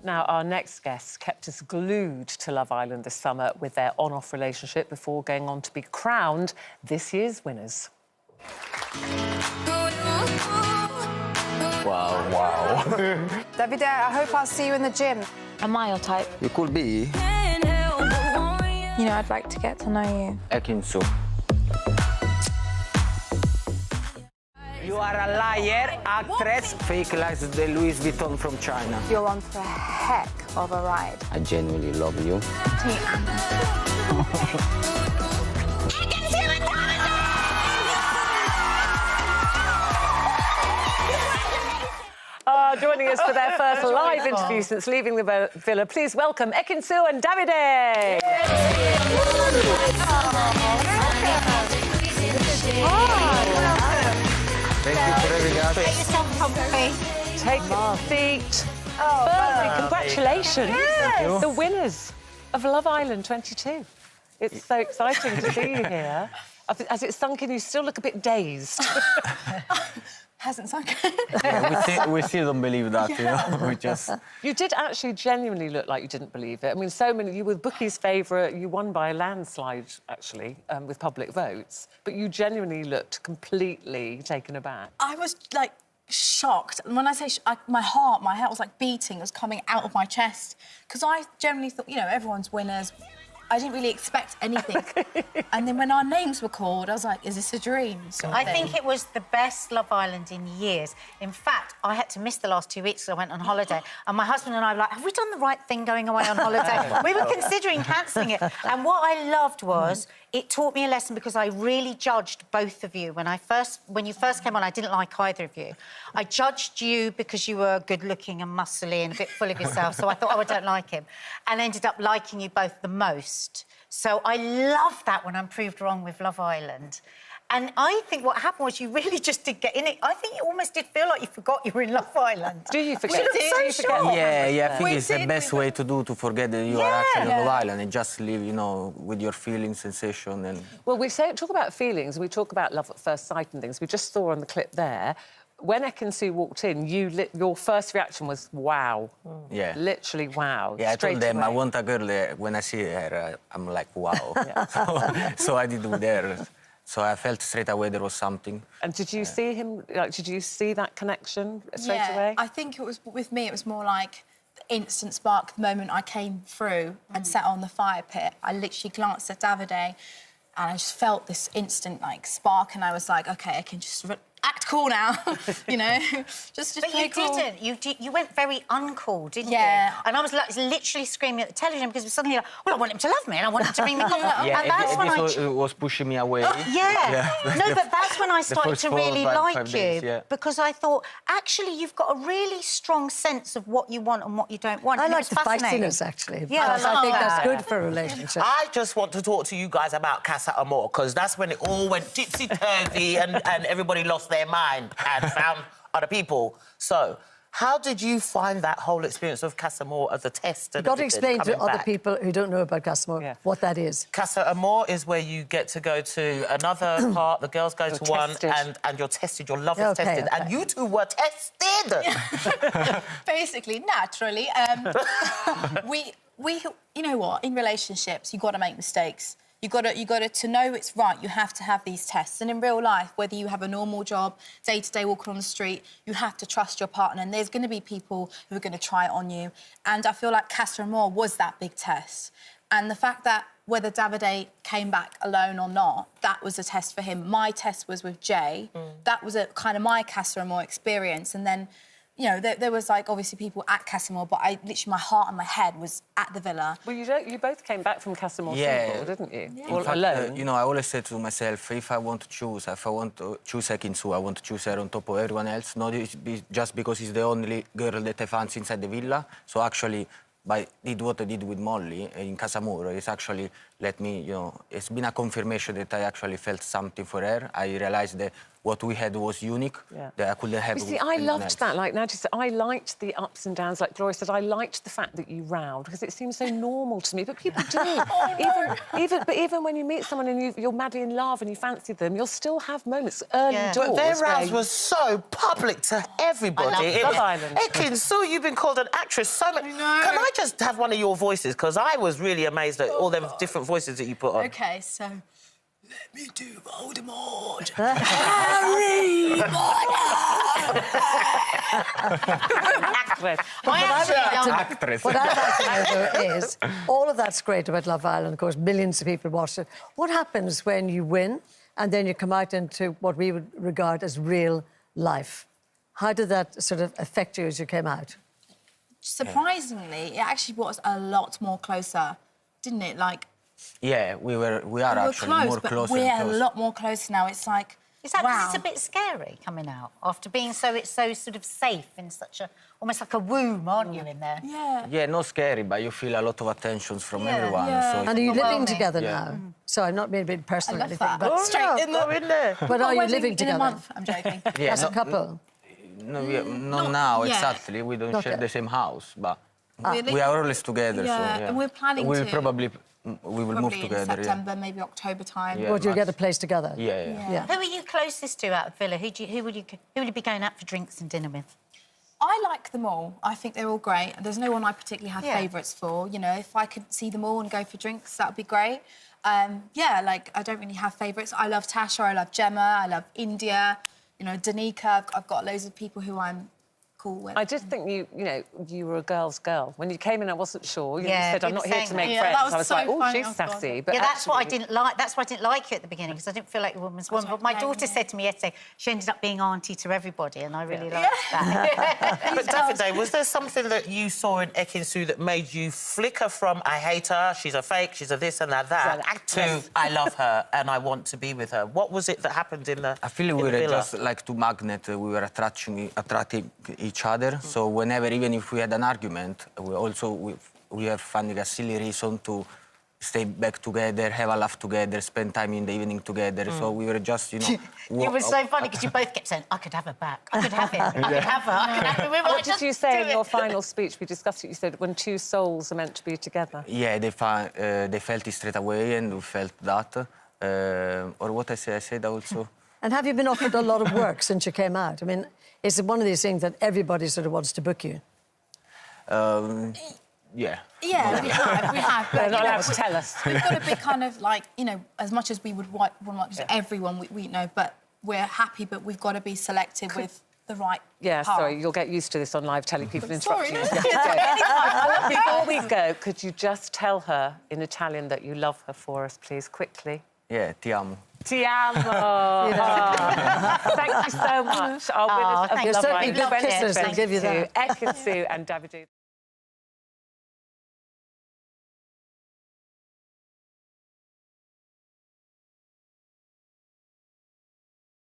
Now, our next guests kept us glued to Love Island this summer with their on-off relationship before going on to be crowned this year's winners. Wow. Davide, I hope I'll see you in the gym. Am I your type? You could be. You know, I'd like to get to know you. Ekin-Su. You are a liar, actress, fake like the Louis Vuitton from China. You're on for a heck of a ride. I genuinely love you. Ekin-Su and Davide! Joining us for their first live interview since leaving the villa, please welcome Ekin-Su and Davide. Thank you for having us. Get yourself comfy. Take a seat. Firstly, congratulations. The winners of Love Island 22. It's so exciting to see you here. As it's sunk in, you still look a bit dazed. Hasn't sunk. Yeah, we still don't believe that, you know. We just... You did actually genuinely look like you didn't believe it. I mean, so many... You were Bookie's favourite. You won by a landslide, actually, with public votes. But you genuinely looked completely taken aback. I was, like, shocked. And when I say my heart was, like, beating. It was coming out of my chest. Because I generally thought, you know, everyone's winners. I didn't really expect anything. And then when our names were called, I was like, is this a dream? I think it was the best Love Island in years. In fact, I had to miss the last 2 weeks because I went on holiday. And my husband and I were like, have we done the right thing going away on holiday? We were considering cancelling it. And what I loved was it taught me a lesson because I really judged both of you. When you first came on, I didn't like either of you. I judged you because you were good-looking and muscly and a bit full of yourself, so I thought, oh, I don't like him. And ended up liking you both the most. So I love that when I'm proved wrong with Love Island. And I think what happened was you really just did get in it. I think it almost did feel like you forgot you were in Love Island. Do you forget? We looked so shocked. Yeah, I think it's the best way to forget that you are actually on Love Island and just live, you know, with your feelings, sensation and... Well, we talk about feelings, we talk about love at first sight and things. We just saw on the clip there, when Ekin-Su walked in, your first reaction was, wow. Yeah. Literally, wow. Yeah, I told them away. I want a girl that when I see her, I'm like, wow. So I did with her. So I felt straight away there was something. And did you see him, like, did you see that connection straight away? I think it was, with me, it was more like the instant spark the moment I came through and sat on the fire pit. I literally glanced at Davide and I just felt this instant, like, spark and I was like, OK, I can just act cool now, you know? just But you cool. didn't. You went very uncool, didn't you? Yeah. And I was like, literally screaming at the television because it was suddenly like, well, I want him to love me and I want him to bring me comfort. Yeah, and that's when it was pushing me away. Yeah. No, but that's when I started to really like you days, because I thought, actually, you've got a really strong sense of what you want and what you don't want. I like the feistiness, actually. Yeah, I think that's good for a relationship. I just want to talk to you guys about Casa Amor, because that's when it all went tipsy-turvy and everybody lost their mind and found other people. So, how did you find that whole experience of Casa Amor as a test? You've got to explain to other people who don't know about Casa Amor what that is. Casa Amor is where you get to go to another part, the girls go to one, and you're tested, your love is tested. And you two were tested! Basically, naturally. You know what, in relationships, you've got to make mistakes. You got to know it's right. You have to have these tests. And in real life, whether you have a normal job, day-to-day walking on the street, you have to trust your partner. And there's going to be people who are going to try it on you. And I feel like Casa Amor was that big test. And the fact that whether Davide came back alone or not, that was a test for him. My test was with Jay. That was a kind of my Casa Amor experience. And then, you know, there was, like, obviously people at Casa Amor, but literally my heart and my head was at the villa. Well, you both came back from Casa Amor single, didn't you? Yeah. All alone. You know, I always say to myself, if I want to choose Ekin-Su, I want to choose her on top of everyone else, not just because she's the only girl that I fancy inside the villa. So actually, what I did with Molly in Casa Amor is actually let me, it's been a confirmation that I actually felt something for her. I realised that what we had was unique, that I couldn't have. You see, I loved that. Like Nadia said, I liked the ups and downs. Like Gloria said, I liked the fact that you rowed because it seems so normal to me. But people do. Even when you meet someone and you're madly in love and you fancy them, you'll still have moments early doors. But their rows were so public to everybody. I love Love Island. Ekin-Su, you've been called an actress so much. Can I just have one of your voices? Because I was really amazed at all the different voices that you put on. OK, so... Let me do Voldemort. Harry Actress. What I'd like to know is, all of that's great about Love Island. Of course, millions of people watch it. What happens when you win and then you come out into what we would regard as real life? How did that sort of affect you as you came out? Surprisingly, it actually brought us a lot more closer, didn't it? Like... Yeah, we are actually close, more but closer. we're and a closer. lot more closer now. It's like, Is that wow. because it's a bit scary coming out after being it's so sort of safe in such a... almost like a womb, aren't you, in there? Yeah. Yeah, not scary, but you feel a lot of attention from everyone. Yeah. So And are you living overwhelming. together now? So I'm not being a bit personal or I love anything, that. but... Straight in there. But are you Wedding living in together? a month. I'm joking. Yeah, As a couple? No, not now, yet. exactly. We don't Not share yet. the same house, but Really? we are always together. Yeah, so, yeah. and we're planning we'll to. Probably move Probably together. in September, maybe October time. Yeah. Or do you get a Max. place together? Yeah. Who are you closest to out of Villa? Who would you be going out for drinks and dinner with? I like them all. I think they're all great. There's no one I particularly have favourites for. You know, if I could see them all and go for drinks, that would be great. Yeah, like, I don't really have favourites. I love Tasha, I love Gemma, I love India, Danica. I've got loads of people who I'm cool with. I did think you were a girl's girl. When you came in, I wasn't sure. You said, I'm people not here saying to make that. friends. that was I was so like, oh, funny. she's Oh, God. sassy. But Yeah, that's what I actually- didn't like. That's why I didn't like you at the beginning, because I didn't feel like a woman's woman. But my daughter said to me yesterday, she ended up being auntie to everybody, and I really liked that. But Davide, was there something that you saw in Ekin-Su that made you flicker from I hate her, she's a fake, she's a this and a that, to I love her and I want to be with her? What was it that happened in the I feel we were just like two magnets. We were attracting each other. So whenever, even if we had an argument, we have finding a silly reason to stay back together, have a laugh together, spend time in the evening together. So we were just, It was so funny because you both kept saying, I could have her back, I could have him, I could have her, I could have him. We were What like, did just you say do in it. your final speech? We discussed it. You said, when two souls are meant to be together. Yeah, they felt it straight away, and we felt that. Or what I said also. And have you been offered a lot of work since you came out? I mean, is it one of these things that everybody sort of wants to book you? Yeah. Yeah, we have. But, They're not allowed to tell us. We've got to be kind of like, as much as we would want everyone, we know, but we're happy, but we've got to be selective with the right Yeah, part. sorry, you'll get used to this on live telly, people Sorry. interrupting you. Before we go, could you just tell her in Italian that you love her for us, please, quickly? Yeah, ti amo. Ti amo. Oh. Thank you so much. Our winners of thank Love you. Island Good kisses, they'll give you that. Ekin-Su and Davide.